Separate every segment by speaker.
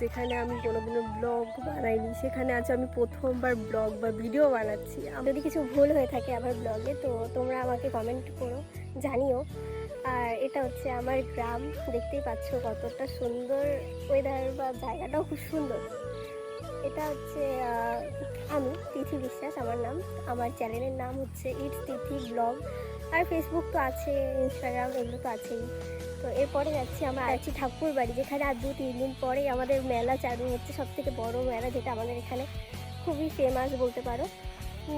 Speaker 1: যেখানে আমি কোনোদিনও ব্লগ বানাইনি, সেখানে আজ আমি প্রথমবার ব্লগ বা ভিডিও বানাচ্ছি।
Speaker 2: যদি কিছু ভুল হয়ে থাকে আমার ব্লগে তো তোমরা আমাকে কমেন্ট করো, জানিও। আর এটা হচ্ছে আমার গ্রাম, দেখতেই পাচ্ছ কতটা সুন্দর ওয়েদার বা জায়গাটাও খুব সুন্দর। এটা হচ্ছে আমি তিথি বিশ্বাস আমার নাম। আমার চ্যানেলের নাম হচ্ছে ইটস তিথি ব্লগ। আর ফেসবুক তো আছে, ইনস্টাগ্রাম এগুলো তো আছেই। তো এরপরে যাচ্ছি ঠাকুর বাড়ি, যেখানে আজ 2-3 দিন পরেই আমাদের মেলা চালু হচ্ছে, সবথেকে বড় মেলা, যেটা আমাদের এখানে খুবই ফেমাস বলতে পারো।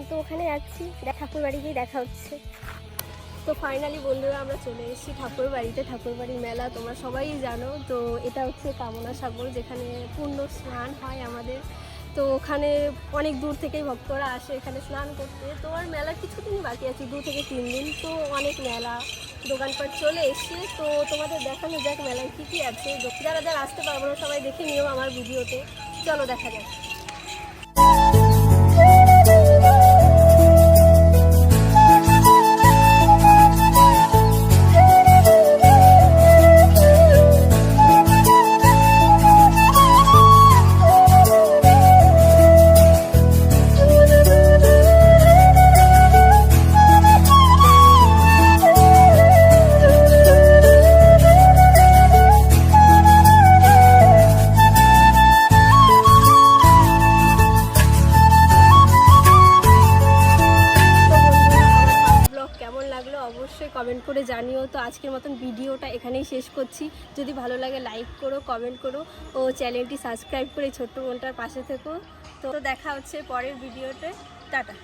Speaker 2: তো ওখানে যাচ্ছি, ঠাকুর বাড়ি গিয়ে দেখা হচ্ছে।
Speaker 1: তো ফাইনালি বন্ধুরা আমরা চলে এসেছি ঠাকুর বাড়িতে। ঠাকুর বাড়ির মেলা তোমরা সবাই জানো। তো এটা হচ্ছে কামনা সাগর, যেখানে পূর্ণ স্নান হয় আমাদের। তো ওখানে অনেক দূর থেকেই ভক্তরা আসে এখানে স্নান করতে। তো আর মেলার কিছুদিনই বাকি আছে, 2 থেকে 3 দিন। তো অনেক মেলা দোকানপাট চলে এসছে। তো তোমাদের দেখানো যাক মেলায় কী কী আছে। যারা যারা আসতে পারবো না সবাই দেখে নিও আমার ভিডিওতে। চলো দেখা যাক। অবশ্যই কমেন্ট করে জানিও। তো আজকের মতন ভিডিওটা এখানেই শেষ করছি। যদি ভালো লাগে লাইক করো, কমেন্ট করো ও চ্যানেলটি সাবস্ক্রাইব করে ছোট্ট বোনটার পাশে থেকো। তো দেখা হচ্ছে পরের ভিডিওতে। টাটা।